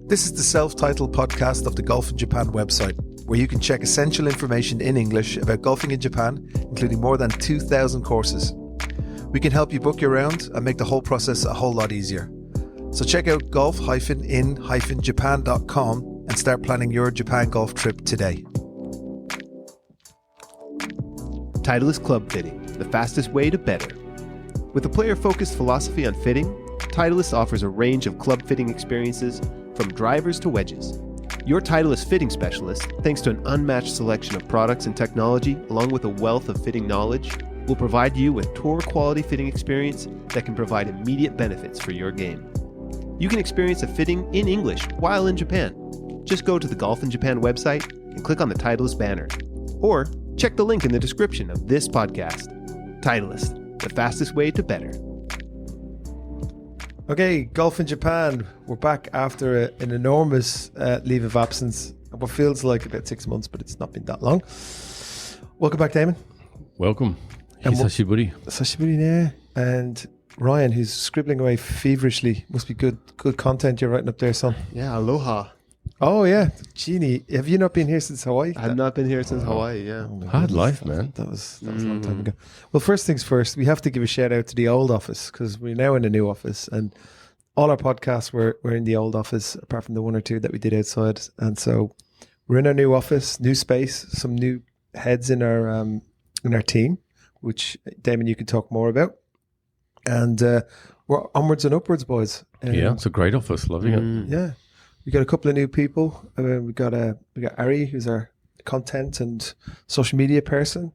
This is the self-titled podcast of the Golf in Japan website, where you can check essential information in English about golfing in Japan, including more than 2,000 courses. We can help you book your round and make the whole process a whole lot easier. So check out golf-in-japan.com and start planning your Japan golf trip today. Titleist Club Fitting, the fastest way to better. With a player-focused philosophy on fitting, Titleist offers a range of club fitting experiences from drivers to wedges. Your Titleist fitting specialist, thanks to an unmatched selection of products and technology, along with a wealth of fitting knowledge, will provide you with tour-quality fitting experience that can provide immediate benefits for your game. You can experience a fitting in English while in Japan. Just go to the Golf in Japan website and click on the Titleist banner. Or check the link in the description of this podcast. Titleist, the fastest way to better. Okay, Golf in Japan. We're back after an enormous leave of absence. What feels like about 6 months, but it's not been that long. Welcome back, Damon. Welcome. Hisashiburi. Hisashiburi, yeah. And Ryan, who's scribbling away feverishly. Must be good content you're writing up there, son. Yeah, aloha. Oh, yeah. Genie, have you not been here since Hawaii? I have not been here since Hawaii, yeah. Oh Hard life, man. That was a long time ago. Well, first things first, we have to give a shout out to the old office because we're now in a new office and all our podcasts were in the old office apart from the one or two that we did outside. And so we're in our new office, new space, some new heads in our team, which Damon, you can talk more about. And we're onwards and upwards, boys. Yeah, it's a great office. Loving it. Yeah. We got a couple of new people. We got Ari, who's our content and social media person,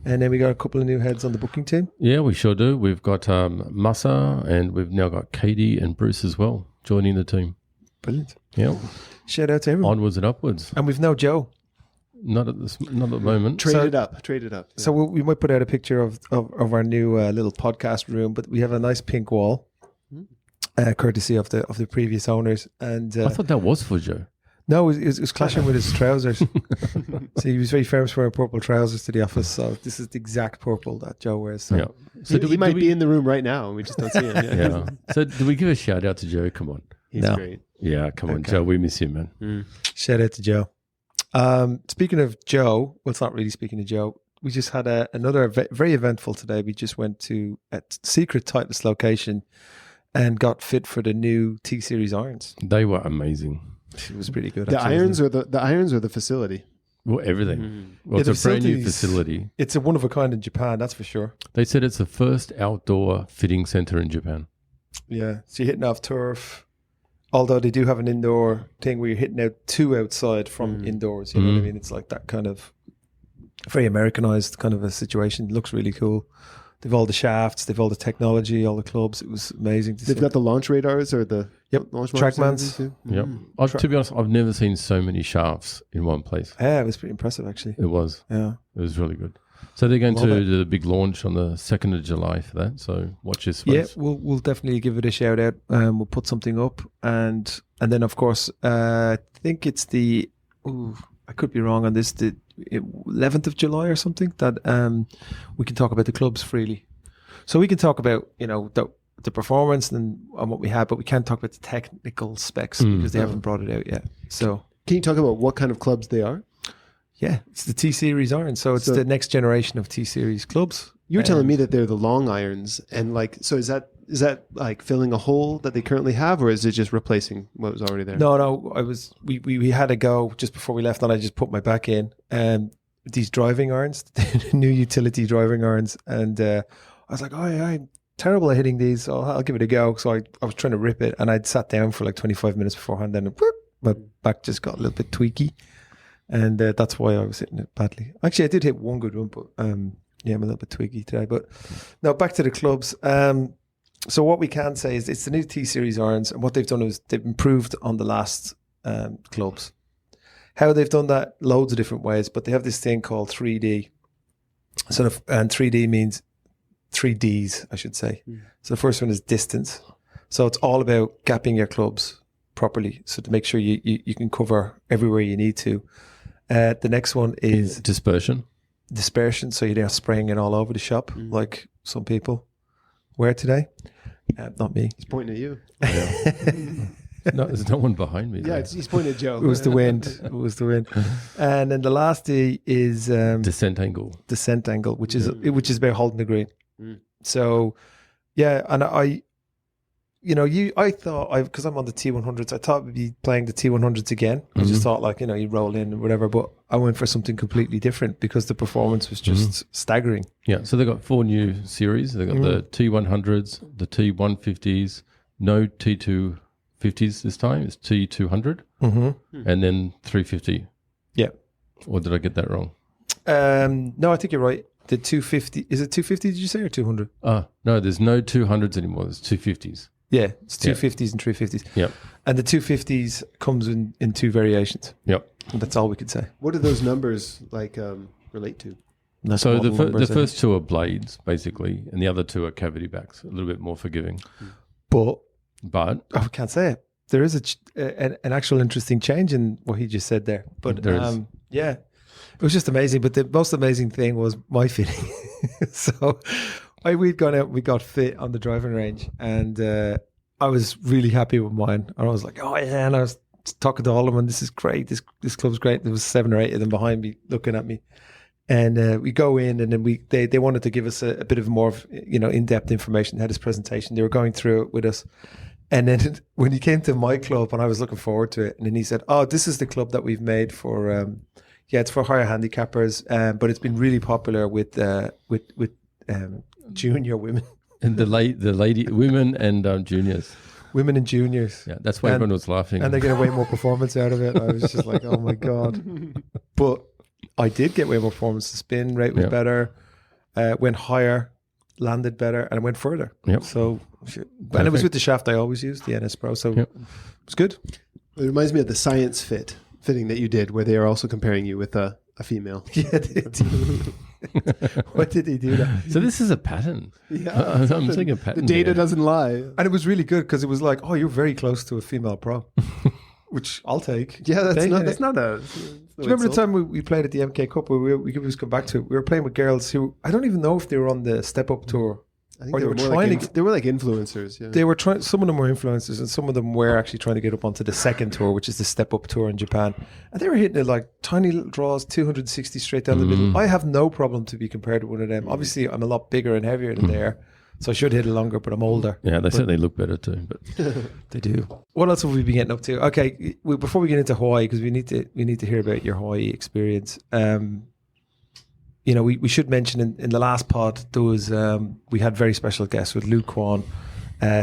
and then we got a couple of new heads on the booking team. Yeah, we sure do. We've got Masa, and we've now got Katie and Bruce as well joining the team. Brilliant. Yeah. Shout out to everyone. Onwards and upwards. And we've no Joe. Not at the moment. Traded up. Yeah. So we might put out a picture of our new little podcast room, but we have a nice pink wall. Courtesy of the previous owners, and I thought that was for Joe. No, it was clashing with his trousers. So he was very famous for wearing purple trousers to the office. So this is the exact purple that Joe wears. So. Yeah. So he might be in the room right now, and we just don't see him. Yeah. So do we give a shout out to Joe? Come on, he's great. Yeah, come on, Joe. We miss you, man. Shout out to Joe. Speaking of Joe, well, it's not really speaking of Joe. We just had another very eventful today. We just went to a secret Titleist location and got fit for the new T Series irons. They were amazing. It was pretty good. The irons or the facility? Well, everything. Well, it's a brand new facility. It's a one of a kind in Japan, that's for sure. They said it's the first outdoor fitting center in Japan. Yeah, so you're hitting off turf. Although they do have an indoor thing where you're hitting out to outside from indoors. You know what I mean? It's like that kind of very Americanized kind of a situation. It looks really cool. They've all the shafts, they've all the technology, all the clubs. It was amazing to see. They've got the launch radars or the launch Trackmans. Yep. To be honest, I've never seen so many shafts in one place. Yeah, it was pretty impressive actually. It was. Yeah. It was really good. So they're going to do the big launch on the 2nd of July for that. So watch this space. Yeah, we'll definitely give it a shout out. We'll put something up, and then of course I think it's I could be wrong on this, the 11th of July or something, that we can talk about the clubs freely. So we can talk about the performance and what we have, but we can't talk about the technical specs because they haven't brought it out yet. So can you talk about what kind of clubs they are? Yeah, it's the T Series iron. So it's the next generation of T Series clubs. You were telling me that they're the long irons, and so is that like filling a hole that they currently have, or is it just replacing what was already there? No. We had a go just before we left, and I just put my back in. These driving irons, the new utility driving irons, and I was like, I'm terrible at hitting these. So I'll give it a go. So I was trying to rip it, and I'd sat down for like 25 minutes beforehand, and my back just got a little bit tweaky. And that's why I was hitting it badly. Actually, I did hit one good one, but I'm a little bit twiggy today. But now back to the clubs. So what we can say is it's the new T Series irons, and what they've done is they've improved on the last clubs. How they've done that, loads of different ways, but they have this thing called 3D. And 3D means 3 Ds, I should say. So the first one is distance. So it's all about gapping your clubs properly, so to make sure you can cover everywhere you need to. The next one is dispersion. So you're now spraying it all over the shop, like some people wear today. Not me. He's pointing at you. No, there's no one behind me. Yeah, he's pointing at Joe. It was the wind. It was the wind. And then the last D is descent angle. Descent angle, which is about holding the green. Mm. So, yeah, and I thought, because I'm on the T100s, I thought we'd be playing the T100s again. I just thought, like, you roll in and whatever, but I went for something completely different because the performance was just staggering. Yeah, so they've got 4 new series. They've got the T100s, the T150s, no T250s this time. It's T200, and then 350. Yeah. Or did I get that wrong? No, I think you're right. The 250, is it 250 did you say, or 200? No, there's no 200s anymore. There's 250s. Yeah, it's 250s and 350s. Yep. And the 250s comes in 2 variations. Yep. And that's all we could say. What do those numbers relate to? So the first 2 are blades, basically, and the other 2 are cavity backs, a little bit more forgiving. But I can't say it. There is an actual interesting change in what he just said there. But there is. Yeah, it was just amazing. But the most amazing thing was my fitting. So we'd gone out, we got fit on the driving range, and I was really happy with mine. And I was like, oh yeah, and I was talking to all of them, this is great. This club's great. There was 7 or 8 of them behind me looking at me. And we go in, and then they wanted to give us a bit of more of, in-depth information. They had this presentation. They were going through it with us. And then when he came to my club, and I was looking forward to it, and then he said, oh, this is the club that we've made for, it's for higher handicappers, but it's been really popular with junior women. And the lady, women and juniors. Women and juniors. Yeah, that's why everyone was laughing. And they get way more performance out of it. I was just like, oh my God. But I did get way more performance. The spin rate was better, went higher, landed better, and it went further. Yep. So, and it was with the shaft I always used, the NS Pro. So it was good. It reminds me of the Science fitting that you did, where they are also comparing you with a female. Yeah, they did. What did he do that? So this is a pattern. Yeah, I'm seeing a pattern. The data doesn't lie. And it was really good because it was like, oh, you're very close to a female pro, which I'll take. Yeah, that's not a. Do you remember the time we played at the MK Cup where we could just come back to it? We were playing with girls who, I don't even know if they were on the Step Up tour. I think they were like influencers. Yeah. They were trying. Some of them were influencers, and some of them were actually trying to get up onto the second tour, which is the Step Up tour in Japan. And they were hitting it like tiny little draws, 260 straight down the middle. I have no problem to be compared to one of them. Obviously, I'm a lot bigger and heavier than they are, so I should hit it longer. But I'm older. Yeah, they certainly look better too. But they do. What else have we been getting up to? Okay, before we get into Hawaii, because we need to hear about your Hawaii experience. We should mention in the last pod, there was we had very special guests with Luke Kwon,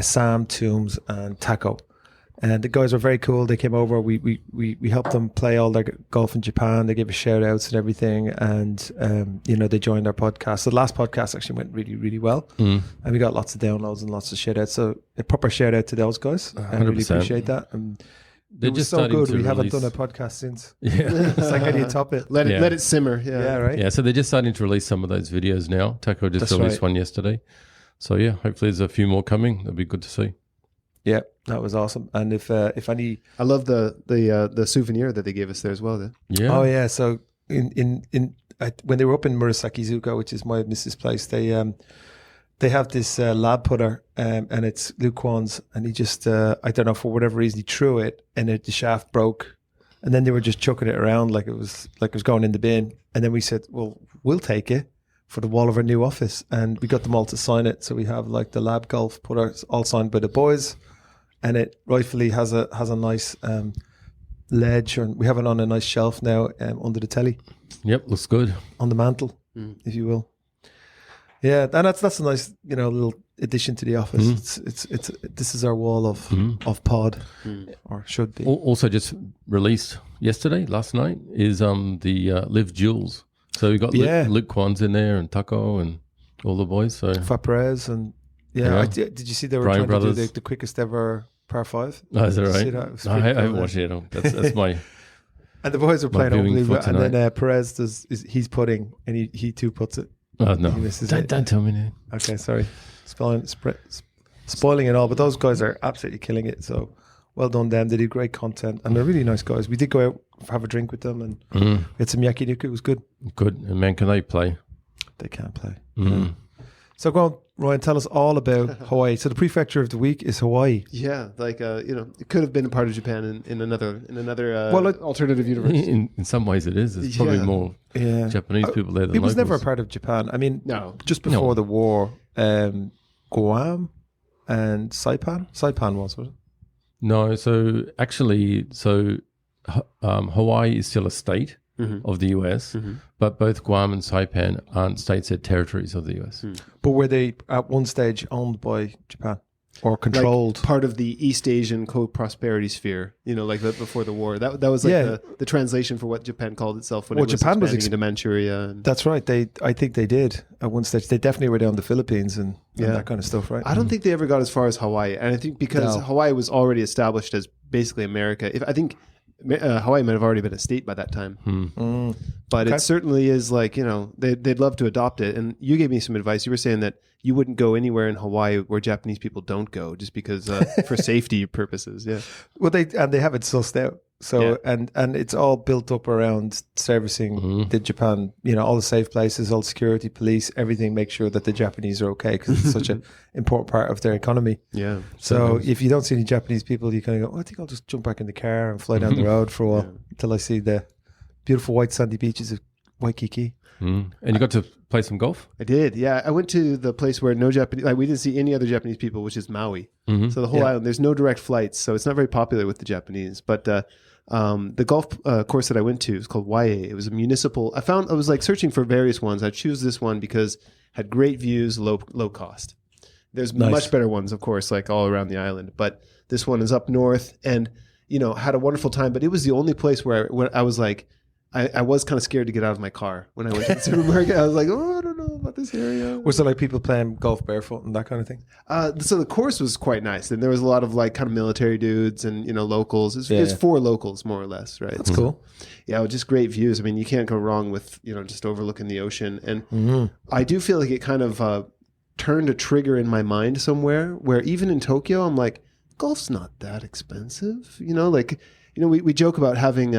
Sam, Tooms, and Taco, and the guys were very cool. They came over. We helped them play all their golf in Japan. They gave us shout outs and everything, and they joined our podcast. So the last podcast actually went really, really well, and we got lots of downloads and lots of shout outs. So a proper shout out to those guys. I really appreciate that. And they're just so good. We haven't done a podcast since. Yeah, it's like, how do you top it? Let it simmer. Yeah, right. Yeah, so they're just starting to release some of those videos now. Taco just released one yesterday. So yeah, hopefully there's a few more coming. That'd be good to see. Yeah, that was awesome. And if any, I love the souvenir that they gave us there as well. Then. Yeah. Oh yeah. So when they were up in Murasakizuka, which is my missus' place, they have this lab putter, and it's Luke Kwon's, and he just, I don't know, for whatever reason, he threw it, and the shaft broke, and then they were just chucking it around like it was going in the bin, and then we said, well, we'll take it for the wall of our new office, and we got them all to sign it, so we have like the lab golf putter all signed by the boys, and it rightfully has a nice ledge, and we have it on a nice shelf now under the telly. Yep, looks good. On the mantle, if you will. Yeah, and that's a nice, little addition to the office. It's this is our wall of pod, or should be. Also, just released last night is the Live Jewels. So we got Luke Kwon's in there, and Taco and all the boys. So Faprez and did you see they were Brian trying Brothers. to do the quickest ever par 5? Oh, is that right? That? No, I haven't watched it. That's my. And the boys were playing unbelievable. And tonight. then Perez he's putting, and he too puts it. Oh no! Don't tell me now. Okay, sorry, spoiling it all. But those guys are absolutely killing it. So well done them. They did great content, and they're really nice guys. We did go out have a drink with them, and we had some yakiniku. It was good. Good. And man, can they play? They can't play. So go on. Ryan, tell us all about Hawaii. So the prefecture of the week is Hawaii. Yeah, like it could have been a part of Japan in another Well, alternative universe. In some ways, it is. There's probably more Japanese people there than It was locals. never a part of Japan. I mean, No. just before the war, Guam and Saipan was it? No, so actually, Hawaii is still a state of the US, but both Guam and Saipan aren't states, they're territories of the US. But were they at one stage owned by Japan or controlled? Like part of the East Asian co-prosperity sphere, like before the war. That was like the translation for what Japan called itself when it was Japan was expanding into Manchuria. That's right. I think they did at one stage. They definitely were down the Philippines and that kind of stuff, right? I don't think they ever got as far as Hawaii. And I think because Hawaii was already established as basically America. I think Hawaii might have already been a state by that time. But it certainly is like, they'd love to adopt it. And you gave me some advice. You were saying that you wouldn't go anywhere in Hawaii where Japanese people don't go just because for safety purposes. Yeah. Well, they have it sussed out. So, and it's all built up around servicing the Japan, all the safe places, all the security, police, everything, make sure that the Japanese are okay because it's such an important part of their economy. Yeah. So if you don't see any Japanese people, you kind of go, I think I'll just jump back in the car and fly down the road for a while until I see the beautiful white sandy beaches of Waikiki. And you got to play some golf? I did, yeah. I went to the place where no Japanese, we didn't see any other Japanese people, which is Maui. So the whole island, there's no direct flights, so it's not very popular with the Japanese. But the golf course that I went to is called Waie. It was a municipal. I was like searching for various ones. I choose this one because it had great views, low cost. There's much better ones, of course, like all around the island. But this one is up north, and had a wonderful time. But it was the only place where I was like, I was kind of scared to get out of my car when I went to the supermarket. I was like, I don't know about this area. Was there like people playing golf barefoot and that kind of thing? So the course was quite nice. And there was a lot of like kind of military dudes and, locals. It's for locals, more or less, right? That's cool. Yeah, just great views. I mean, you can't go wrong with, just overlooking the ocean. And I do feel like it kind of turned a trigger in my mind somewhere where even in Tokyo, I'm like, golf's not that expensive. We joke about having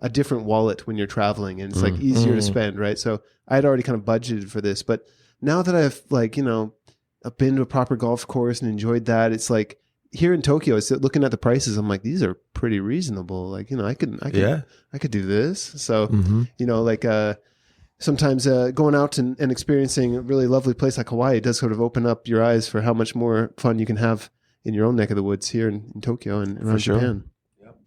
a different wallet when you're traveling, and it's like easier to spend, right? So I had already kind of budgeted for this, but now that I've I've been to a proper golf course and enjoyed that, it's like here in Tokyo, it's looking at the prices. I'm like, these are pretty reasonable. Like, I could do this. So, sometimes going out and experiencing a really lovely place like Hawaii does sort of open up your eyes for how much more fun you can have in your own neck of the woods here in Tokyo and around Japan.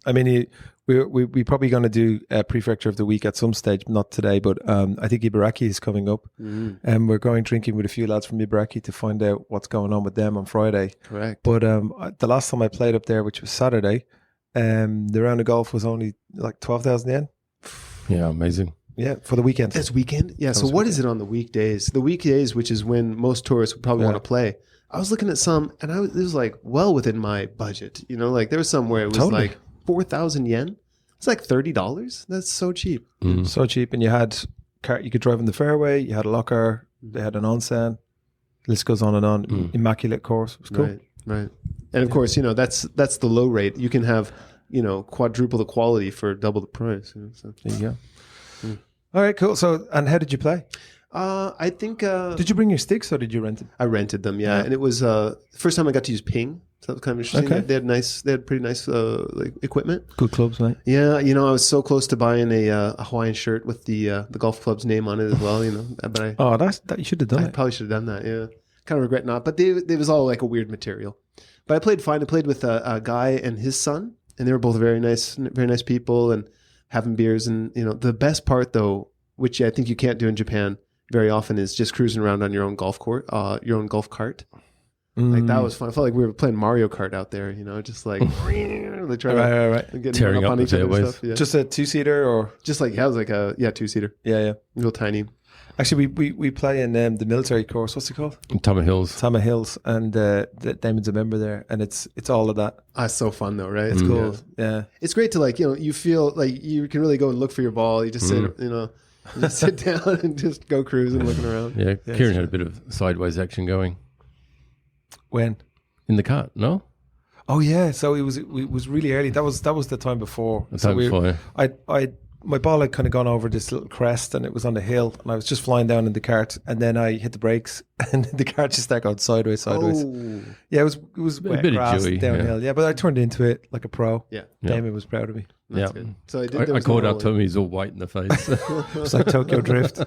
I mean, we're probably going to do a prefecture of the week at some stage, not today, but I think Ibaraki is coming up. And we're going drinking with a few lads from Ibaraki to find out what's going on with them on Friday. Correct. But the last time I played up there, which was Saturday, the round of golf was only like 12,000 yen. Yeah, amazing. Yeah, for the weekend. It's weekend? Yeah, so what is it on the weekdays? The weekdays, which is when most tourists would probably want to play. I was looking at some, and it was like well within my budget. Like there was some where it was like 4,000 yen. It's like $30. That's so cheap. So cheap. And you could drive in the fairway. You had a locker. They had an onsen. List goes on and on. Immaculate course. It was cool. Right. And of course, that's the low rate. You can have, quadruple the quality for double the price. So. There you go. All right, cool. So, and how did you play? I think... did you bring your sticks or did you rent them? I rented them, yeah. And it was the first time I got to use ping. So that was kind of interesting. Okay. They had pretty nice equipment. Good clubs, right? Yeah, I was so close to buying a Hawaiian shirt with the golf club's name on it as well, But that you should have done I probably should have done that, yeah. Kind of regret not. But it was all like a weird material. But I played fine. I played with a guy and his son, and they were both very nice people and having beers. And, the best part, though, which I think you can't do in Japan very often, is just cruising around on your own golf court, your own golf cart. Like that was fun. I felt like we were playing Mario Kart out there, just like they try to get tearing up on the each other and fairways. stuff. Yeah. Just a 2-seater or Just like, it was like a 2-seater. Yeah. Real tiny. Actually, we play in the military course. What's it called? Tama Hills. Tama Hills, and Damon's a member there, and it's all of that. It's so fun though, right? It's Cool. Yeah. It's great to you feel like you can really go and look for your ball. You just sit, just sit down and just go cruising, looking around. Yeah, Kieran had a bit of sideways action going. When? In the cart, no? Oh yeah, so it was really early. That was the time before. The time before. I my ball had kind of gone over this little crest and it was on the hill, and I was just flying down in the cart, and then I hit the brakes and the cart just started going sideways. Oh. Yeah, it was wet bit of grass dewy, downhill. Yeah, but I turned into it like a pro. Yeah. Damon was proud of me. That's Yeah. good. So I called out to him. He's all white in the face. It was like Tokyo Drift.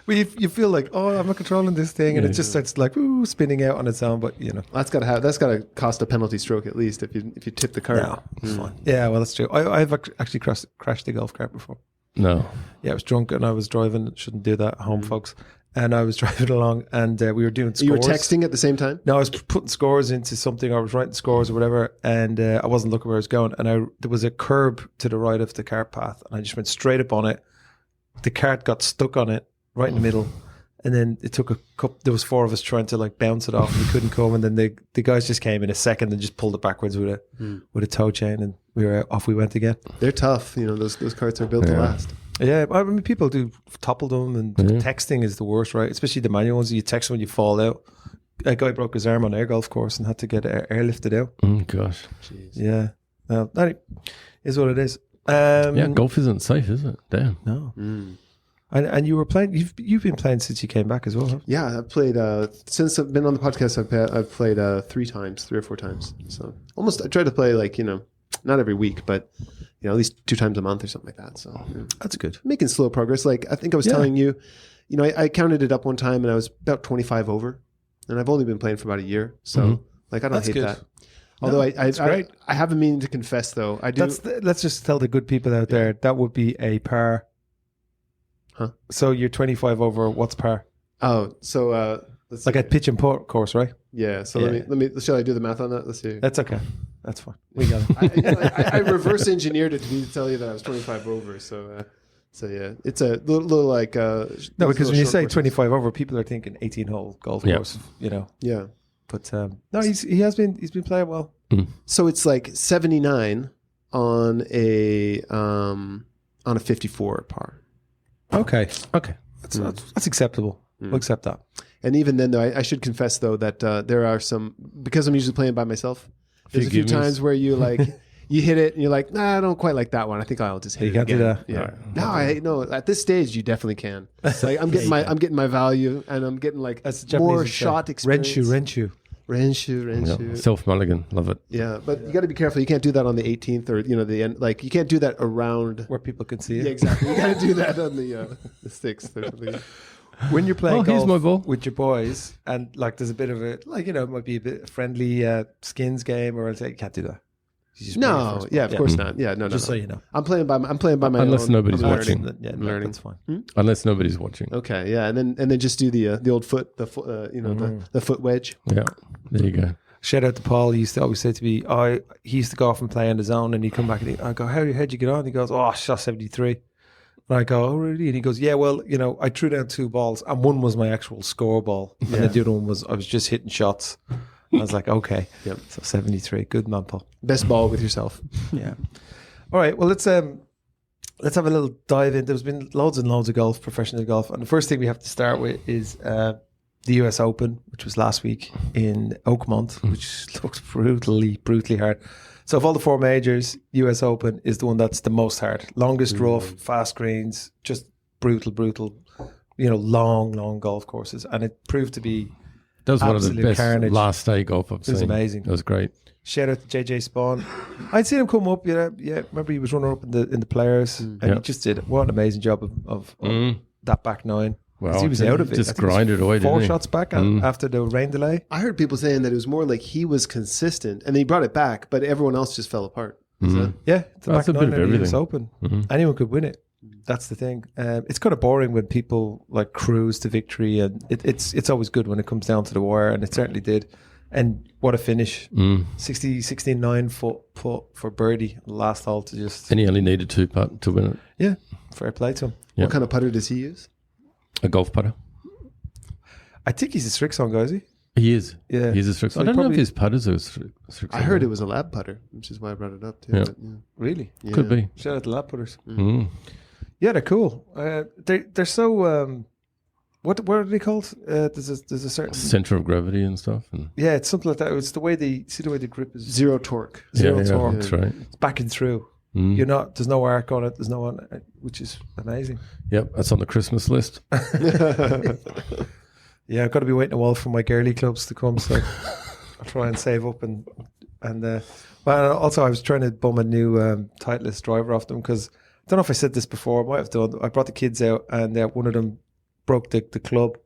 Well, you feel like, oh, I'm not controlling this thing, and it just starts like spinning out on its own. But that's got to cost a penalty stroke at least if you tip the cart. no, it's fine. Yeah, well, that's true. I've actually crashed a golf cart before. No. Yeah, I was drunk and I was driving. Shouldn't do that at home, folks. And I was driving along, and we were doing scores. You were texting at the same time? No, I was putting scores into something. I was writing scores or whatever, and I wasn't looking where I was going. And there was a curb to the right of the cart path, and I just went straight up on it. The cart got stuck on it right in the middle, and then it took a couple. There was 4 of us trying to like bounce it off, and we couldn't come. And then the guys just came in a second and just pulled it backwards with a tow chain, and off we went again. They're tough. Those carts are built to last. Yeah, I mean, people do topple them, and texting is the worst, right? Especially the manual ones. You text when you fall out. A guy broke his arm on an air golf course and had to get airlifted out. Gosh. Jeez. Yeah. Well, that is what it is. Golf isn't safe, is it? Damn. No. And you were playing. You've been playing since you came back as well. Huh? Yeah, I've played since I've been on the podcast. I've played 3 or 4 times. So almost I try to play not every week, but at least 2 times a month or something like that. So That's good. making slow progress. Like I think I was telling you, I counted it up one time and I was about 25 over, and I've only been playing for about a year. So I don't hate that. Although I have a meaning to confess though. I do. Let's just tell the good people out there that would be a par. Huh? So you're 25 over. What's par? Oh, so let's Like see. a pitch and putt course, right? Yeah. So Yeah. let me. Shall I do the math on that? Let's see. That's okay. That's fine. We got it. I reverse engineered it to tell you that I was 25 over. So yeah, it's a little like No, because when you say 25 over, people are thinking 18-hole golf course. Yeah. But no, he's been playing well. So it's like 79 on a 54 par. Okay. That's acceptable. We'll accept that. And even then, though, I should confess though that there are some, because I'm usually playing by myself. There's a few times where you you hit it and you're like, nah, I don't quite like that one. I think I'll just hit it again. You can't do Yeah. Right. No, at this stage you definitely can. Like I'm getting my value, and I'm getting like That's the more Japanese shot experience. Renshu. Renshu. Self mulligan, love it. Yeah, but you got to be careful. You can't do that on the 18th or the end. Like you can't do that around Where people can see it. Yeah, exactly. You got to do that on the 6th or something. When you're playing here's golf my ball. with your boys, and there's a bit of it might be a bit friendly skins game, or I'll say you can't do that. You just play your No, first yeah, ball. of course not. Yeah, no. Just so you know. I'm playing by my Unless own. nobody's I'm watching. learning. Yeah, learning. that's fine. Unless nobody's watching. Okay, yeah, and then just do the old foot, the foot wedge. Yeah, there you go. Shout out to Paul. He used to always say to me, he used to go off and play on his own, and he'd come back and I go, how'd you get on? He goes, I shot 73. And I go, oh, really? And he goes, yeah, well, I threw down 2 balls, and one was my actual score ball, and the other one was, I was just hitting shots. I was like, okay. Yep. So 73. Good man, Paul. Best ball with yourself. Yeah. All right. Well, let's have a little dive in. There's been loads and loads of golf, professional golf. And the first thing we have to start with is the US Open, which was last week in Oakmont, which looked brutally hard. So of all the 4 majors, US Open is the one that's the most hard. Longest rough, fast greens, just brutal, long golf courses. And it proved to be That was one of the absolute best carnage. last day golf I've seen. It was amazing. It was great. Shout out to JJ Spawn. I'd seen him come up, yeah. Remember he was runner up in the players, and he just did what an amazing job of that back 9. Well, he was out of it. Just I think it was grinded away, didn't 4 he? shots back after the rain delay. I heard people saying that it was more like he was consistent, and then he brought it back, but everyone else just fell apart. Is that? Yeah, the That's back a 9 bit of of the US everything. Open. Anyone could win it. That's the thing. It's kind of boring when people cruise to victory, and it's always good when it comes down to the wire, and it certainly did. And what a finish. 69 foot for birdie on the last hole to just... And he only needed 2 putt to win it. Yeah, fair play to him. Yeah. What kind of putter does he use? A golf putter. I think he's a Strixon, guy, is he? He is. Yeah. He's a Strixon. So I don't know if probably- his putters are Strixon. I heard it was a lab putter, which is why I brought it up too. Yeah. But, Really? yeah. Could be. Shout out to lap putters. Mm. Yeah, they're cool. They're so... what are they called? There's a certain... Center of gravity and stuff. And Yeah, it's something like that. It's the way the grip is... Zero torque. Zero yeah, torque. that's right. It's backing through. You're not. There's no arc on it. There's no one, which is amazing. Yep, that's on the Christmas list. Yeah, I've got to be waiting a while for my girly clubs to come, so I'll try and save up and well, also I was trying to bum a new Titleist driver off them because I don't know if I said this before. I might have done. I brought the kids out and one of them broke the club,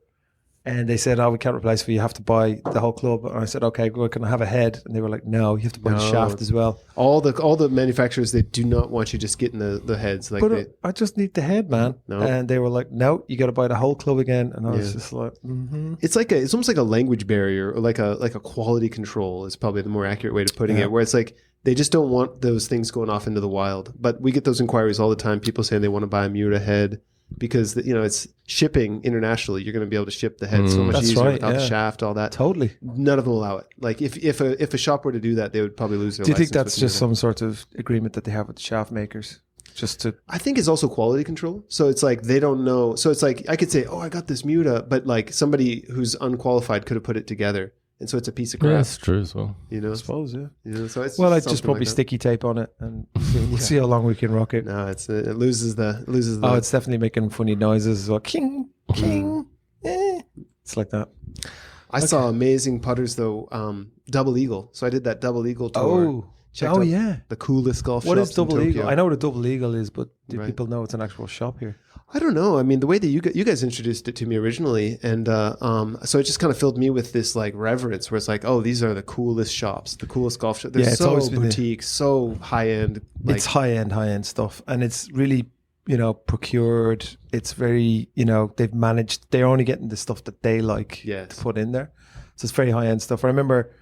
and they said, "Oh, we can't replace it. You have to buy the whole club." And I said, "Okay, well, can I have a head?" And they were like, "No, you have to buy the shaft as well." All the manufacturers, they do not want you just getting the heads. Like, but I just need the head, man. No. And they were like, "No, you got to buy the whole club again." And I was just like, it's almost like a language barrier, or like a quality control is probably the more accurate way to putting it. Where it's like they just don't want those things going off into the wild. But we get those inquiries all the time. People saying they want to buy a Miura head. Because it's shipping internationally, you're going to be able to ship the head so much easier without the shaft, all that. Totally. None of them allow it. Like if a shop were to do that, they would probably lose their license. Do you license. think that's just some sort of agreement that they have with the shaft makers? I think it's also quality control. So it's like they don't know. So it's like I could say, "Oh, I got this Miura," but like somebody who's unqualified could have put it together. And so it's a piece of crap. Yeah, that's true as well. I suppose, yeah. So it's I just probably sticky tape on it, and we'll see how long we can rock it. No, it loses the. Oh, it's definitely making funny noises as well. King, king. It's like that. I saw amazing putters though. Double Eagle. So I did that Double Eagle tour. Checked out the coolest golf shops What is Double in Eagle? Tokyo. I know what a Double Eagle is, but do people know it's an actual shop here? I don't know. I mean, the way that you guys introduced it to me originally, and so it just kind of filled me with this like reverence, where it's like, oh, these are the coolest shops, the coolest golf shops. They're so boutique, so high end. It's high end stuff, and it's really procured. It's very they've managed. They're only getting the stuff that they like to put in there, so it's very high end stuff. I remember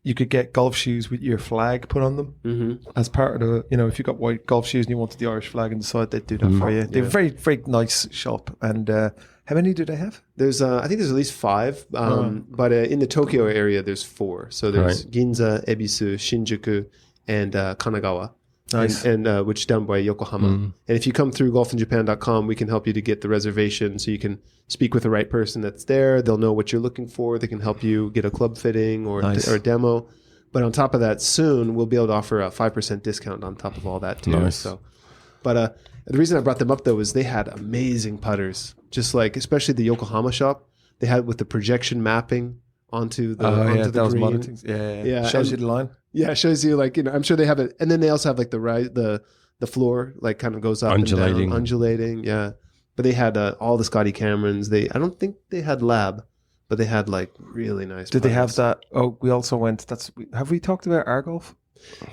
you could get golf shoes with your flag put on them as part of the, if you got white golf shoes and you wanted the Irish flag inside, they'd do that for you. They're a very, very nice shop. And how many do they have? There's, I think there's at least 5, but in the Tokyo area, there's 4. So there's Ginza, Ebisu, Shinjuku, and Kanagawa. Nice. And which is down by Yokohama. And if you come through golfinjapan.com, we can help you to get the reservation so you can speak with the right person that's there. They'll know what you're looking for. They can help you get a club fitting or a demo. But on top of that, soon we'll be able to offer a 5% discount on top of all that too. Nice. So, but the reason I brought them up though is they had amazing putters. Just like, especially the Yokohama shop, they had with the projection mapping onto the green. Modern things. Yeah. Shows you the line. Yeah, it shows you I'm sure they have it, and then they also have like the floor like kind of goes up undulating. And down, undulating. Yeah, but they had all the Scotty Camerons. I don't think they had Lab, but they had like really nice. Did they have that? Oh, we also went. Have we talked about Argolf?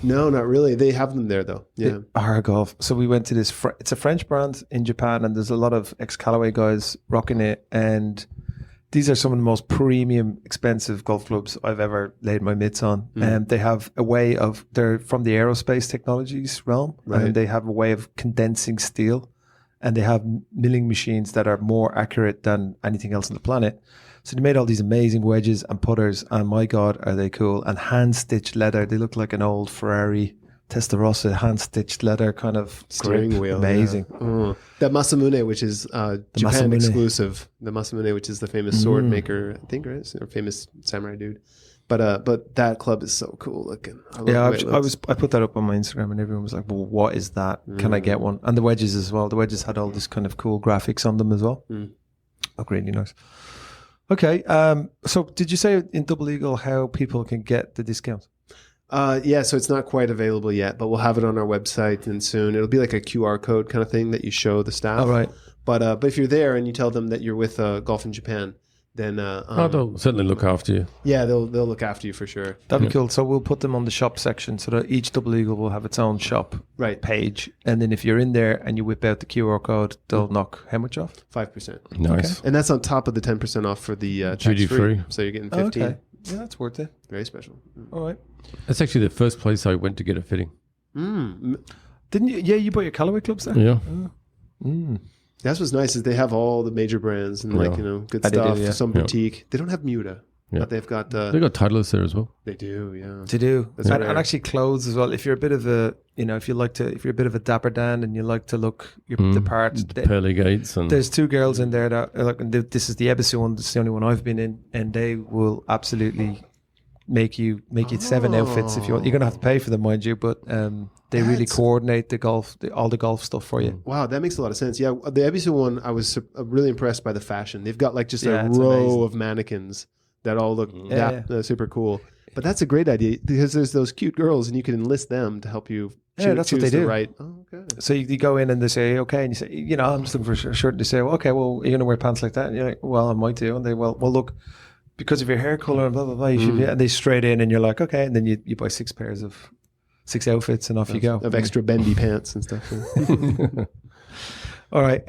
No, not really. They have them there though. Yeah, Argolf. So we went to this. It's a French brand in Japan, and there's a lot of ex-Callaway guys rocking it, and these are some of the most premium, expensive golf clubs I've ever laid my mitts on. And they have a way of, they're from the aerospace technologies realm, and they have a way of condensing steel, and they have milling machines that are more accurate than anything else on the planet. So they made all these amazing wedges and putters, and my God, are they cool. And hand-stitched leather. They look like an old Ferrari Testarossa hand-stitched leather kind of steering wheel. Amazing. Yeah. That Masamune, which is Japan exclusive. The Masamune, which is the famous sword maker, I think, right? Or famous samurai dude. But that club is so cool looking. I put that up on my Instagram, and everyone was like, "Well, what is that? Can I get one?" And the wedges as well. The wedges had all this kind of cool graphics on them as well. Look really nice. Okay. So did you say in Double Eagle how people can get the discounts? So it's not quite available yet, but we'll have it on our website and soon. It'll be like a QR code kind of thing that you show the staff. Oh, right. But if you're there and you tell them that you're with Golf in Japan, then they'll certainly look after you. Yeah, they'll look after you for sure. That'd be cool. So we'll put them on the shop section so that each Double Eagle will have its own shop page. And then if you're in there and you whip out the QR code, they'll knock how much off? 5%. Nice. Okay. And that's on top of the 10% off for the duty free. So you're getting 15. Okay. Yeah, that's worth it. Very special. All right. That's actually the first place I went to get a fitting. Didn't you? Yeah, you bought your Callaway clubs there? Yeah. That's what's nice is they have all the major brands and good stuff. Some boutique. They don't have Miura, but they've got Titleist there as well. They do, yeah. They do, and actually clothes as well. If you're a bit of a, if you're a bit of a dapper Dan and you like to look the part, the pearly gates, and there's 2 girls in there that are like, and this is the Ebisu one. This is the only one I've been in, and they will absolutely make you 7 outfits if you want. You're gonna have to pay for them, mind you, but they really coordinate all the golf stuff for you. Wow, that makes a lot of sense. Yeah, the Ebisu one, I was really impressed by the fashion. They've got like just a row amazing. of mannequins that all look super cool. But that's a great idea because there's those cute girls, and you can enlist them to help you. That's what they do. Right. Oh, okay. So you go in and they say, okay, and you say, I'm just looking for a shirt. And they say, well, okay, well, are you gonna wear pants like that? And you're like, well, I might do. And they, well, look, because of your hair color and blah blah blah, you should be. And they straight in, and you're like, okay, and then you buy 6 outfits, and off you go of extra bendy pants and stuff. All right,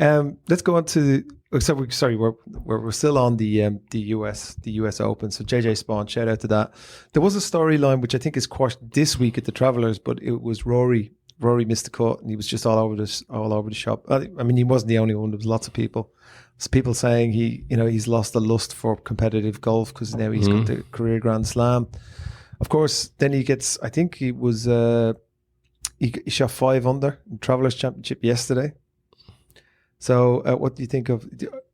let's go on to. We're still on the US Open. So JJ Spawn, shout out to that. There was a storyline which I think is quashed this week at the Travelers, but it was Rory. Rory missed the cut, and he was just all over the shop. I mean, he wasn't the only one. There was lots of people. There's people saying he's lost the lust for competitive golf because now he's got the career Grand Slam. Of course, then he gets. I think he was. He shot 5 under in Travelers Championship yesterday. So what do you think of?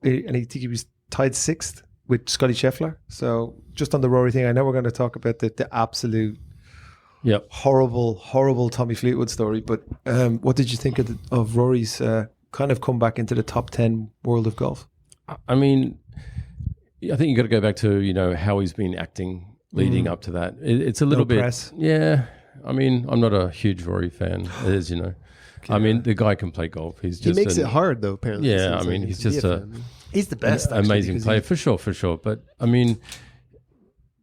And I think he was tied 6th with Scotty Scheffler. So just on the Rory thing, I know we're going to talk about the absolute horrible Tommy Fleetwood story. But what did you think of Rory's kind of comeback into the top 10 world of golf? I mean, I think you got to go back to how he's been acting leading up to that. It's a little bit press. Yeah. I mean, I'm not a huge Rory fan, as you know. I mean, the guy can play golf. He makes it hard, though, apparently. Yeah, I mean, he's just he's the best, amazing player, for sure. But, I mean,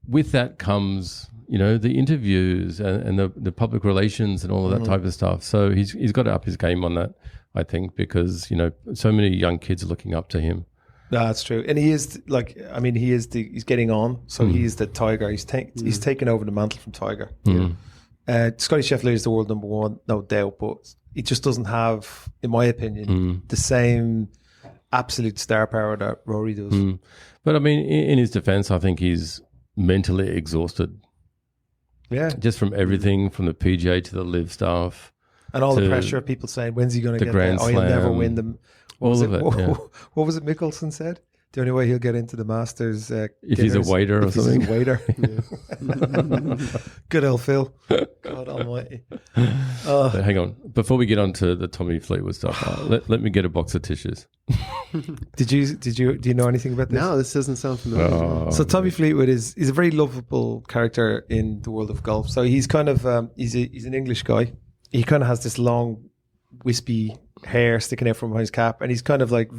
with that comes, the interviews and the public relations and all of that type of stuff. So he's got to up his game on that, I think, because, so many young kids are looking up to him. No, that's true. And he is, he's getting on. So he is the Tiger. He's taken over the mantle from Tiger. Scotty Scheffler is the world number 1, no doubt, but he just doesn't have, in my opinion, the same absolute star power that Rory does. But I mean, in his defense, I think he's mentally exhausted. Yeah. Just from everything, from the PGA to the live stuff. And all the pressure of people saying, when's he going to get there? Oh, he'll never win them. All of it. What was it Mickelson said? The only way he'll get into the Masters if he's a waiter or something. He's a waiter. Good old Phil. God almighty. But hang on. Before we get on to the Tommy Fleetwood stuff, let me get a box of tissues. Do you know anything about this? No, this doesn't sound familiar. So Tommy Fleetwood is a very lovable character in the world of golf. So he's kind of he's an English guy. He kind of has this long wispy hair sticking out from his cap, and he's kind of like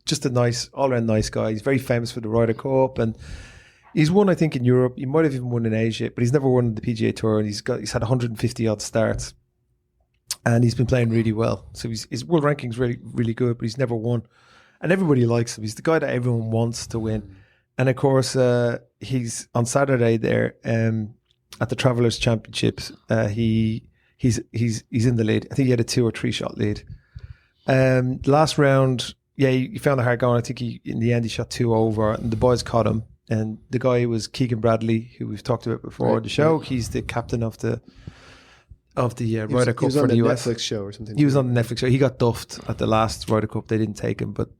just a nice, all-around nice guy. He's very famous for the Ryder Cup, and he's won, I think, in Europe. He might have even won in Asia, but he's never won the PGA Tour, and he's had 150 odd starts, and he's been playing really well. So his world ranking's really, really good, but he's never won, and everybody likes him. He's the guy that everyone wants to win, and of course, he's on Saturday there at the Travelers Championships. He's in the lead. I think he had a 2 or 3 shot lead. Last round. Yeah, he found it hard going. I think in the end he shot 2 over, and the boys caught him. And the guy was Keegan Bradley, who we've talked about before on the show. He's the captain of the Ryder Cup for the US. Netflix show or something. He was on the Netflix show. He got duffed at the last Ryder Cup. They didn't take him, but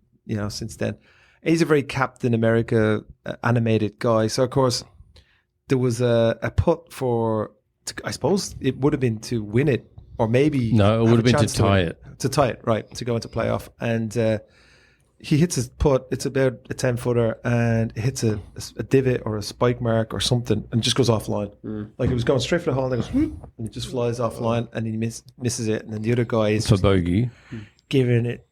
since then, he's a very Captain America animated guy. So of course, there was a putt I suppose it would have been to win it, or maybe no, it would have been to tie it. To tie it, right? To go into playoff, and he hits his putt. It's about a 10-footer, and it hits a divot or a spike mark or something, and just goes offline. Like it was going straight for the hole, and it goes, whoop, and it just flies offline, and he misses it. And then the other guy is for bogey, giving it.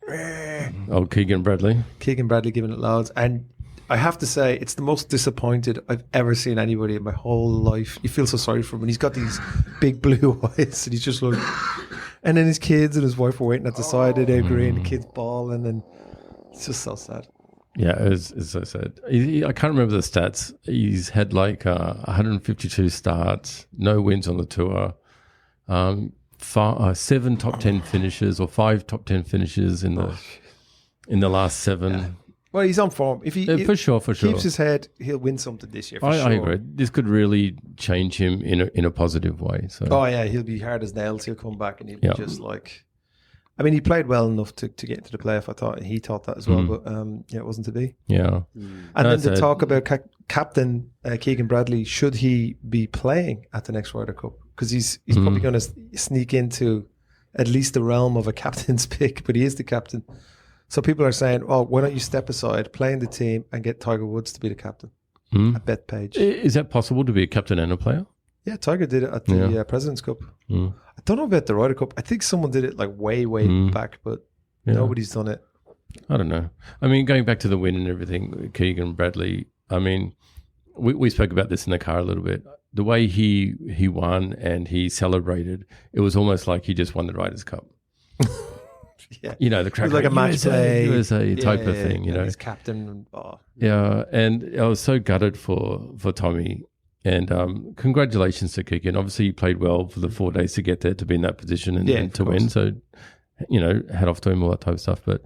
Oh, Keegan Bradley giving it loads, and I have to say, it's the most disappointed I've ever seen anybody in my whole life. You feel so sorry for him, and he's got these big blue eyes, and he's just like. And then his kids and his wife were waiting at the side of the green. The kids bawling, and it's just so sad. Yeah, it's so sad. I can't remember the stats. He's had like 152 starts, no wins on the tour, 7 top 10 finishes or 5 top 10 finishes in the last 7. Yeah. Well, he's on form. If he for sure keeps his head, he'll win something this year. I agree. This could really change him in a positive way. So. Oh yeah, he'll be hard as nails. He'll come back and he'll be just like I mean, he played well enough to get into the playoff. I thought he thought that as well, but it wasn't to be. Yeah. And then to talk about Captain Keegan Bradley, should he be playing at the next Ryder Cup? Because he's probably going to sneak into at least the realm of a captain's pick, but he is the captain. So people are saying, "Oh, why don't you step aside, play in the team, and get Tiger Woods to be the captain?" At Bet-Page. Is that possible to be a captain and a player? Yeah, Tiger did it at the President's Cup. I don't know about the Ryder Cup. I think someone did it like way back, but nobody's done it. I don't know. I mean, going back to the win and everything, Keegan Bradley, I mean, we spoke about this in the car a little bit. The way he won and he celebrated, it was almost like he just won the Ryder's Cup. Yeah. You know, the crack it was like a match play. USA type of thing, you know. He's captain. Yeah, and I was so gutted for Tommy. And congratulations to Keegan. Obviously, he played well for the 4 days to get there, to be in that position and to win. So, you know, hat off to him, all that type of stuff. But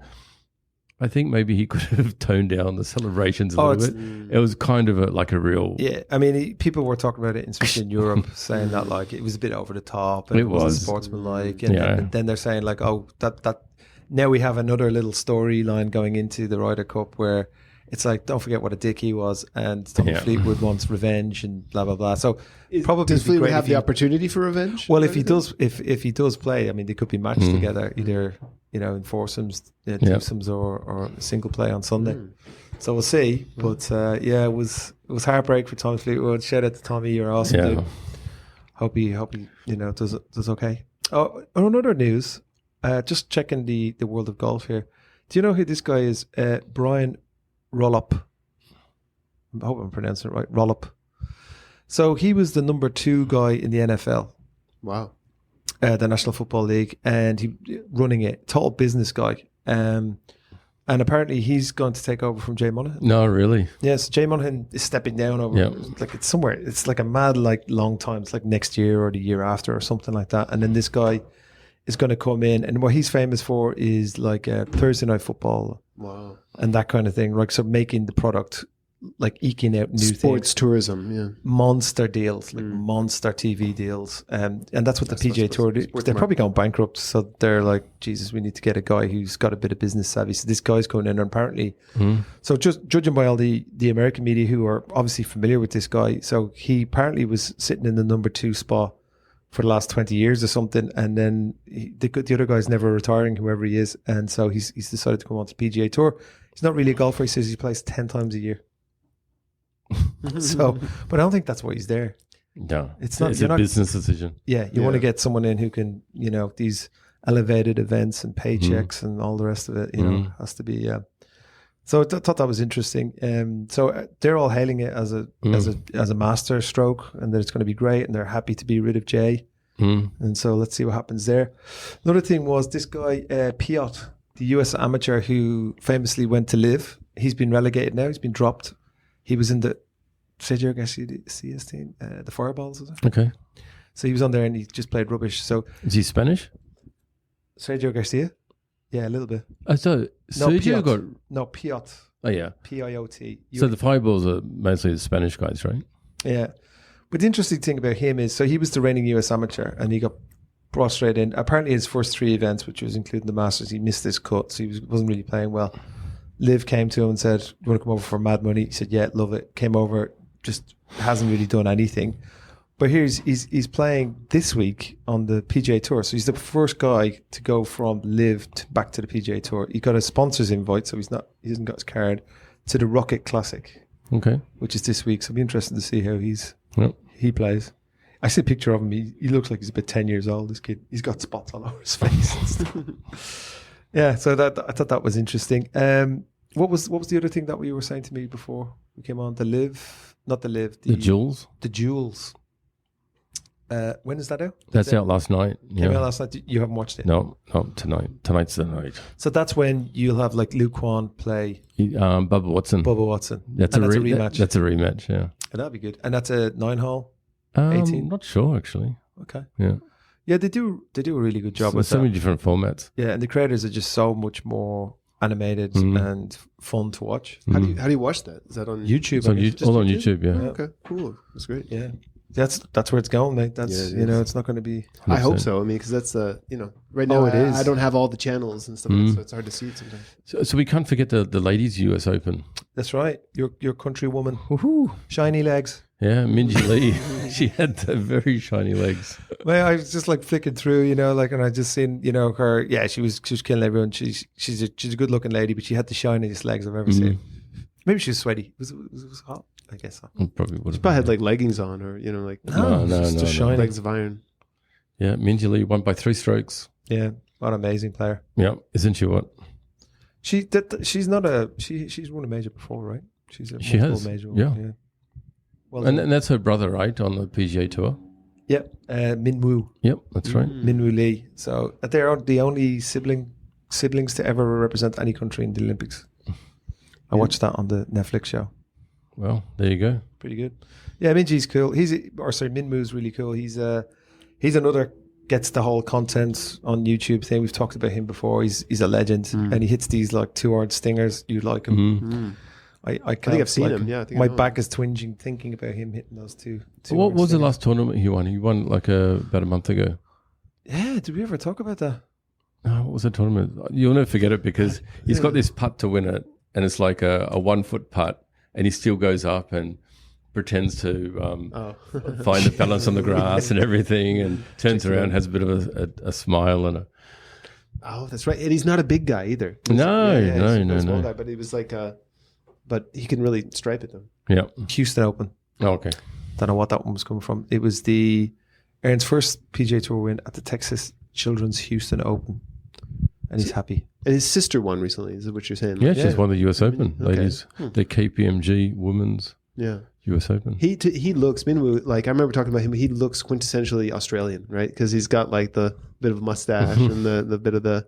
I think maybe he could have toned down the celebrations a little bit. It was kind of like a real... Yeah, I mean, people were talking about it, especially in Europe, saying that like it was a bit over the top and it wasn't sportsmanlike. And then they're saying like, oh, that now we have another little storyline going into the Ryder Cup where it's like, don't forget what a dick he was, and Tommy Fleetwood wants revenge and blah blah blah. So probably does Fleetwood have the opportunity for revenge? Well, if he does, if he does play, I mean, they could be matched together, either in foursomes, twosomes, or single play on Sunday. So we'll see. But it was heartbreak for Tommy Fleetwood. Shout out to Tommy, you're awesome, dude. Hope he does okay. Oh, on other news, just checking the world of golf here. Do you know who this guy is? Brian Rollup. I hope I'm pronouncing it right. Rollup. So he was the number 2 guy in the NFL. Wow. The National Football League, and he running it. Total business guy. And apparently he's going to take over from Jay Monahan. No, really? Yes, Jay Monahan is stepping down over like it's somewhere. It's like a mad long time. It's like next year or the year after or something like that. And then this guy is going to come in, and what he's famous for is like Thursday Night Football. Wow. And that kind of thing, like so making the product, like eking out new sports things. Tourism, monster deals, like monster TV deals, and that's what the PGA Tour do. They're probably going bankrupt, so they're like, Jesus, we need to get a guy who's got a bit of business savvy. So this guy's going in, and apparently, so just judging by all the American media who are obviously familiar with this guy, so he apparently was sitting in the number 2 spot for the last 20 years or something, and then the other guy's never retiring, whoever he is, and so he's decided to come on to the PGA Tour. He's not really a golfer. He says he plays 10 times a year. So, but I don't think that's why he's there. No, it's not. It's a business decision. Yeah, you want to get someone in who can, these elevated events and paychecks and all the rest of it. Has to be. So I thought that was interesting. So they're all hailing it as a master stroke, and that it's going to be great, and they're happy to be rid of Jay. And so let's see what happens there. Another thing was this guy Piot, the US amateur who famously went to live. He's been relegated now. He's been dropped. He was in the Sergio Garcia's team, the Fireballs. Was it? Okay. So he was on there and he just played rubbish. So is he Spanish? Sergio Garcia? Yeah, a little bit. So Sergio got... No, Piot. Oh, yeah. Piot. So the Fireballs are mostly the Spanish guys, right? Yeah. But the interesting thing about him is, so he was the reigning US amateur and he got brought straight in. Apparently his first 3 events, which was including the Masters, he missed his cut, so he wasn't really playing well. Liv came to him and said, "You want to come over for mad money?" He said, "Yeah, love it." Came over, just hasn't really done anything. But he's playing this week on the PGA Tour. So he's the first guy to go from Liv back to the PGA Tour. He got a sponsor's invite, so he hasn't got his card, to the Rocket Classic. Okay. Which is this week. So it'll be interesting to see how he plays. I see a picture of him. He looks like he's about 10 years old, this kid. He's got spots all over his face and stuff. Yeah, so I thought that was interesting. What was the other thing that you were saying to me before we came on? The Jewels. The Jewels. When is that out? That's out last night. Came out last night. You haven't watched it? No, tonight. Tonight's the night. So that's when you'll have like Luke Kwon play Bubba Watson. That's a rematch. That's a rematch. Yeah, and that'd be good. And that's a 9-hole. 18. Not sure actually. Okay. Yeah. Yeah, they do a really good job with so many different formats. Yeah, and the creators are just so much more animated and fun to watch. How do you watch that? Is that on YouTube? It's all on YouTube. Yeah. Okay, cool. That's great. Yeah. That's where it's going, mate. That's Yeah, it's not going to be. 100%. I hope 100%. so. I mean, because that's right now it is. I don't have all the channels and stuff, so it's hard to see it sometimes. So we can't forget the ladies' US Open. That's right. Your countrywoman, Woohoo! shiny legs. Yeah, Minji Lee. She had the very shiny legs. Well, I was just like flicking through, and I just seen, her. Yeah, she was killing everyone. She's a good looking lady, but she had the shiniest legs I've ever seen. Maybe she was sweaty. It was hot. I guess so. Probably would have. She probably had like leggings on, or No. shiny. legs of iron. Yeah, Minji Lee won by 3 strokes. Yeah, what an amazing player. Yeah, isn't she what? She's won a major before, right? She has. Major. Yeah. Well, And that's her brother, right, on the PGA Tour? yeah, Min Woo. Yep, that's right. Min Woo Lee. So they're the only siblings to ever represent any country in the Olympics. I watched that on the Netflix show. Well, there you go. Pretty good. Yeah, Minji's cool. Min Woo's really cool. He's another gets the whole content on YouTube thing. We've talked about him before. He's a legend, and he hits these like 2-yard stingers. You like him? I think I've seen him. Yeah, I think my back is twinging thinking about him hitting those two. What was the last tournament he won? He won like about a month ago. Yeah, did we ever talk about that? No, what was the tournament? You'll never forget it because he's got this putt to win it, and it's like a 1-foot putt, and he still goes up and pretends to find the balance on the grass and everything, and turns around, has a bit of a smile and a. Oh, that's right. And he's not a big guy either. No. Guy, but he was like but he can really stripe it though. Yeah. Houston Open. Oh, okay. Don't know what that one was coming from. It was Aaron's first PGA Tour win at the Texas Children's Houston Open, and he's happy. And his sister won recently. Is that what you're saying? Yeah, she's won the US Open, Okay. ladies. The KPMG Women's US Open. He looks, Minwoo, like I remember talking about him, he looks quintessentially Australian, right? Because he's got like the bit of a mustache and the bit of the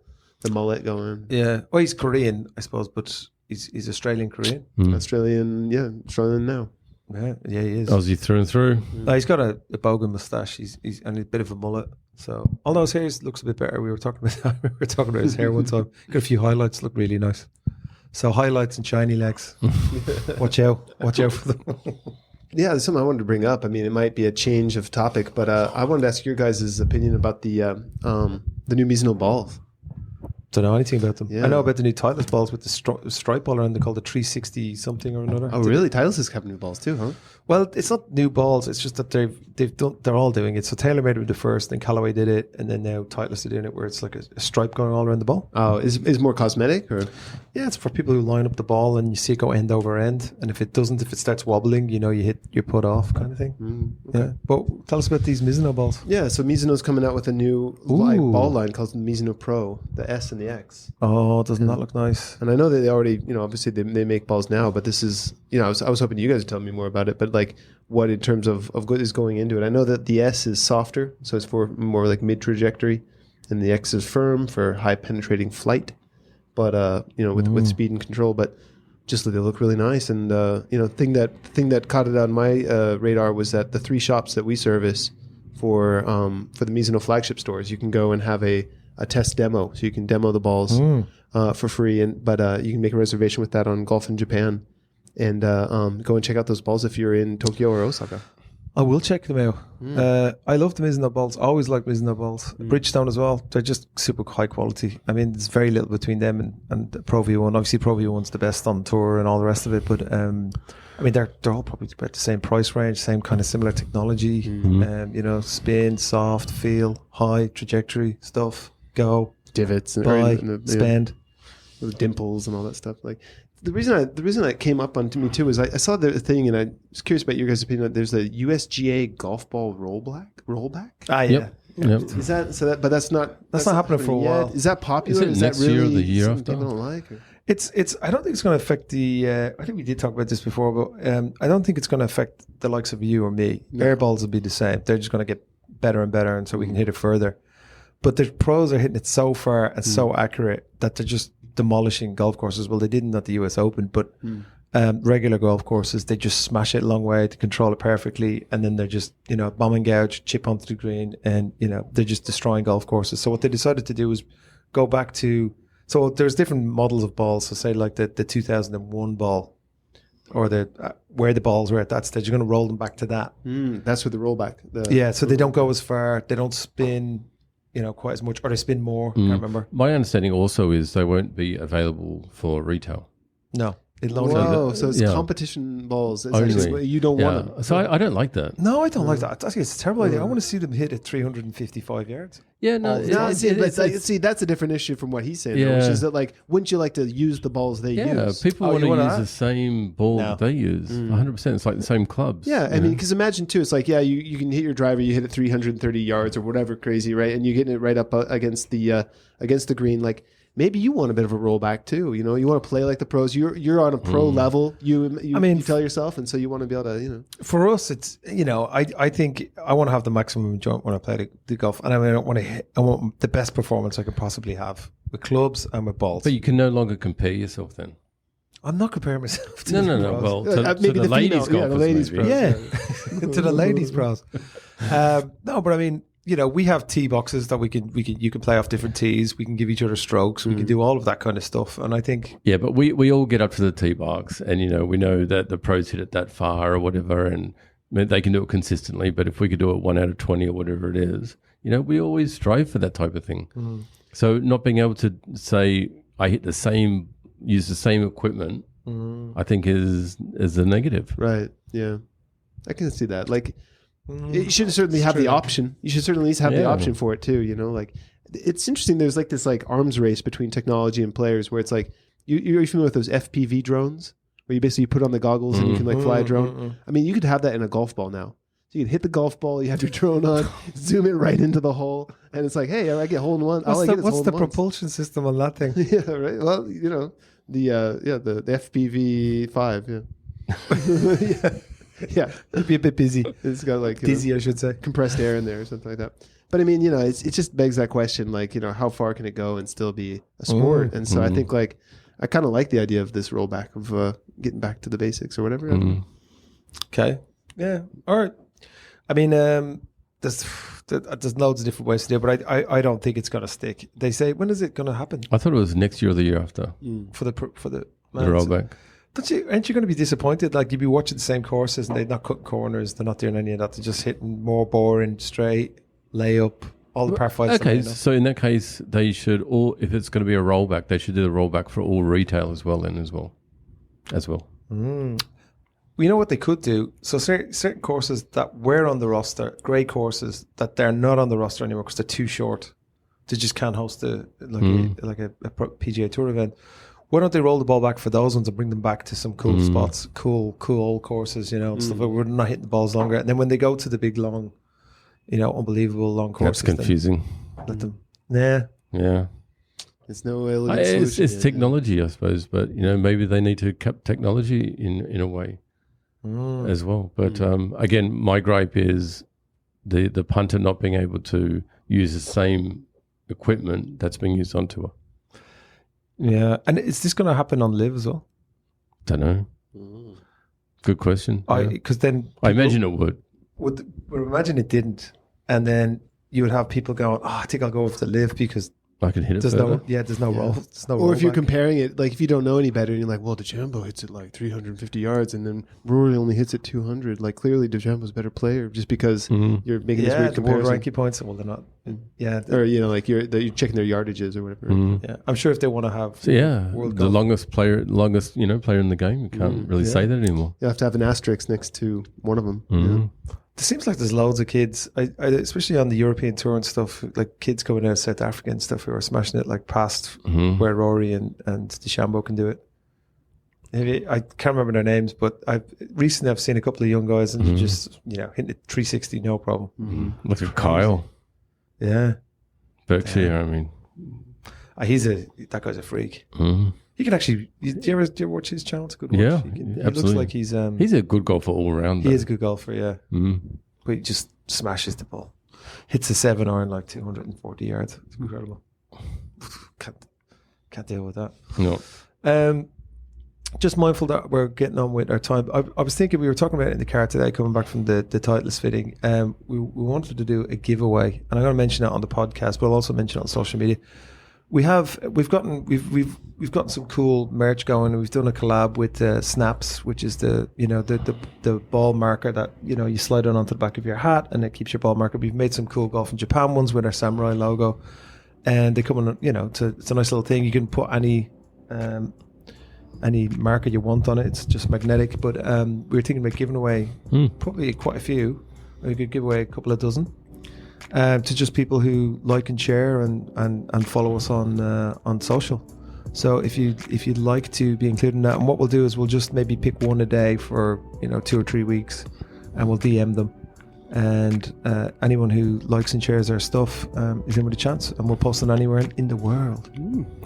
mullet going. Well, he's Korean, I suppose, but he's Australian Korean. Australian now. Yeah, he is. Aussie through and through. No, he's got a bogan moustache. He's and a bit of a mullet. So although his hair looks a bit better, we were talking about his hair one time. Got a few highlights, look really nice. So highlights and shiny legs. Watch out for them. Yeah, there's something I wanted to bring up. I mean, it might be a change of topic, but I wanted to ask your guys' opinion about the new Mizuno balls. Don't know anything about them. Yeah. I know about the new Titleist balls with the stripe ball around. They call the 360 something or another. Oh, really? Titleist has kept new balls too, huh? Well, it's not new balls. It's just that they're all doing it. So TaylorMade did it first, then Callaway did it, and then now Titleist are doing it, where it's like a stripe going all around the ball. Oh, is more cosmetic or? Yeah, it's for people who line up the ball and you see it go end over end, and if it starts wobbling, you hit your put off kind of thing. Okay. Yeah, but tell us about these Mizuno balls. Yeah, so Mizuno's coming out with a new ball line called the Mizuno Pro, the S and the X. Oh, doesn't that look nice? And I know that they already, obviously they make balls now, but this is, I was hoping you guys would tell me more about it, but like what in terms of what is going into it. I know that the S is softer, so it's for more like mid trajectory, and the X is firm for high penetrating flight, but with speed and control. But just they look really nice, and thing that caught it on my radar was that the 3 shops that we service for the Mizuno flagship stores, you can go and have a test demo, so you can demo the balls for free, but you can make a reservation with that on Golf in Japan, and go and check out those balls if you're in Tokyo or Osaka. I will check them out. I love the Mizuno balls. Always like Mizuno balls. Bridgestone as well. They're just super high quality. I mean, there's very little between them and the Pro V1. Obviously, Pro V1's the best on tour and all the rest of it. But I mean, they're all probably about the same price range, same kind of similar technology. Spin, soft, feel, high trajectory stuff. Go divots and buy, spend, with dimples and all that stuff. Like the reason that came up on to me too is I saw the thing, and I was curious about your guys' opinion. There's a USGA golf ball rollback. Ah, yeah. Yep. Is that so? But that's not happening for a while. Is that popular? Is it next year or the year after? People don't like? Or? It's. I don't think it's going to affect the. I think we did talk about this before, but I don't think it's going to affect the likes of you or me. No. Air balls will be the same. They're just going to get better and better, and so we can hit it further. But the pros are hitting it so far and so accurate that they're just demolishing golf courses. Well, they didn't at the US Open, but regular golf courses, they just smash it a long way to control it perfectly, and then they're just bomb and gouge, chip onto the green, and they're just destroying golf courses. So what they decided to do was go back to, so there's different models of balls. So say like the 2001 ball. or the where the balls were at that stage. You're going to roll them back to that. That's with the rollback. So they don't go as far. They don't spin, quite as much, or they spin more. Can't remember. My understanding also is they won't be available for retail. No. So it's competition balls. It's actually, you don't want them. So I don't like that. No, I don't like that. I think it's a terrible idea. I want to see them hit at 355 yards. Yeah, no. See, that's a different issue from what he's saying, though, which is that, like, wouldn't you like to use the balls they use? Yeah, people want to use the same ball that they use. 100%. It's like the same clubs. Yeah, I mean, because imagine, too, it's like, you can hit your driver, you hit it 330 yards or whatever crazy, right? And you're getting it right up against the green, like, maybe you want a bit of a rollback too. You want to play like the pros. You're on a pro level. You tell yourself, and so you want to be able to. For us, it's I think I want to have the maximum enjoyment when I play the golf, and I want the best performance I could possibly have with clubs and with balls. But you can no longer compare yourself then. I'm not comparing myself to no. Well, to the ladies golfers, the ladies pros. Yeah, to the ladies pros. No, but I mean. We have tee boxes that you can play off different tees. We can give each other strokes. We can do all of that kind of stuff. And I think but we all get up to the tee box, and we know that the pros hit it that far or whatever, and they can do it consistently. But if we could do it 1 out of 20 or whatever it is, we always strive for that type of thing. So not being able to say I use the same equipment, I think is a negative. Right. Yeah, I can see that. Like. You should certainly have the option. You should certainly at least have the option for it too. Like it's interesting. There's like this like arms race between technology and players, where it's like you're familiar with those FPV drones, where you basically put on the goggles and you can like fly a drone. I mean, you could have that in a golf ball now. So you can hit the golf ball, you have your drone on, zoom it right into the hole, and it's like, hey, I get hole in one. What's the propulsion system on that thing? Yeah, right. Well, the FPV 5. Yeah. Yeah, it'd be a bit busy. It's got like dizzy, I should say, compressed air in there or something like that. But I mean, it just begs that question, like, how far can it go and still be a sport? And so I think, like, I kind of like the idea of this rollback of getting back to the basics or whatever. Okay, yeah, all right. I mean, there's loads of different ways to do it, but I don't think it's going to stick. They say, when is it going to happen? I thought it was next year or the year after for the rollback. Aren't you going to be disappointed? Like, you'd be watching the same courses and they're not cutting corners, they're not doing any of that, they're just hitting more boring, straight, layup, all the par fives. Okay, so in that case, they should if it's going to be a rollback, they should do the rollback for all retail as well. Well, you know what they could do? So certain courses that were on the roster, great courses, that they're not on the roster anymore because they're too short. They just can't host a PGA Tour event. Why don't they roll the ball back for those ones and bring them back to some cool spots, cool old courses, and stuff. We're not hitting the balls longer. And then when they go to the big, long, unbelievable long courses, that's confusing. Let them, yeah. There's no elegant solution. It's technology, I suppose, but maybe they need to cap technology in a way as well. But again, my gripe is the punter not being able to use the same equipment that's being used on tour. Yeah, and is this going to happen on live as well? Don't know. Good question. Because then I imagine it would. Imagine it didn't, and then you would have people going, "Oh, I think I'll go with the live because I can hit it. There's no roll. There's no or if you're comparing it, like if you don't know any better, and you're like, well, DeChambeau hits it like 350 yards, and then Rory only hits it 200. Like clearly, DeChambeau's a better player just because you're making this weird comparison. World ranking points. Well, they're not. Yeah, or like you're checking their yardages or whatever. Yeah, I'm sure if they want to have World the longest player in the game, you can't really say that anymore. You have to have an asterisk next to one of them. It seems like there's loads of kids, especially on the European tour and stuff, like kids coming out of South Africa and stuff who are smashing it like past where Rory and DeChambeau can do it. Maybe, I can't remember their names, but recently I've seen a couple of young guys and just hitting it 360 no problem. Look at Kyle. Yeah, Berkshire. I mean, that guy's a freak. He can actually. Do you ever watch his channel? It's a good watch. Yeah, he absolutely. looks like he's a good golfer all around. He is a good golfer, yeah. But he just smashes the ball, hits a 7-iron like 240 yards. It's incredible. Can't deal with that. No. Just mindful that we're getting on with our time. I was thinking, we were talking about it in the car today, coming back from the Titleist fitting. We wanted to do a giveaway, and I'm going to mention it on the podcast, but I'll also mention it on social media. we've gotten some cool merch going. We've done a collab with Snaps, which is the ball marker that you slide on onto the back of your hat and it keeps your ball marker. We've made some cool Golf in Japan ones with our samurai logo, and they come on. It's a nice little thing. You can put any marker you want on it. It's just magnetic. But we were thinking about giving away probably quite a few. We could give away a couple of dozen. To just people who like and share and follow us on social. So if you'd like to be included in that, and what we'll do is we'll just maybe pick one a day for 2 or 3 weeks, and we'll DM them. And anyone who likes and shares our stuff is in with a chance, and we'll post them anywhere in the world.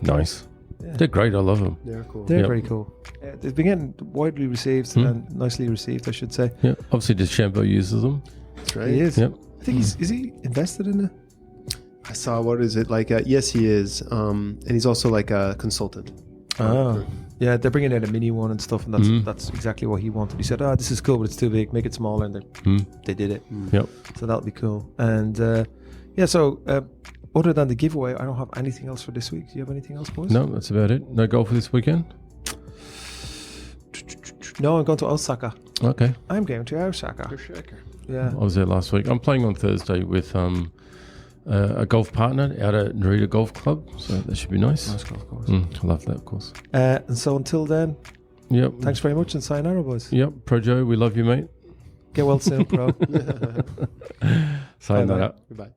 Nice. Yeah. They're great. I love them. They're cool. They're very cool. They've been getting widely received and nicely received, I should say. Yeah. Obviously, DeChambeau uses them. That's right. He is. Yep. I think is he invested in it? I saw, what is it? Yes, he is. And he's also like a consultant. Oh. Yeah, they're bringing out a mini one and stuff, and that's exactly what he wanted. He said, this is cool, but it's too big. Make it smaller, and they did it. Yep. So that'll be cool. And so other than the giveaway, I don't have anything else for this week. Do you have anything else, boys? No, that's about it. No golf this weekend? No, I'm going to Osaka. Okay. I'm going to Osaka. Yeah. I was there last week. I'm playing on Thursday with a golf partner out at Narita Golf Club, so that should be nice. Nice golf course. I love that course. And so until then, Thanks very much, and sayonara, boys. Yep. Pro Joe, we love you, mate. Get well soon, bro. Sayonara. Goodbye.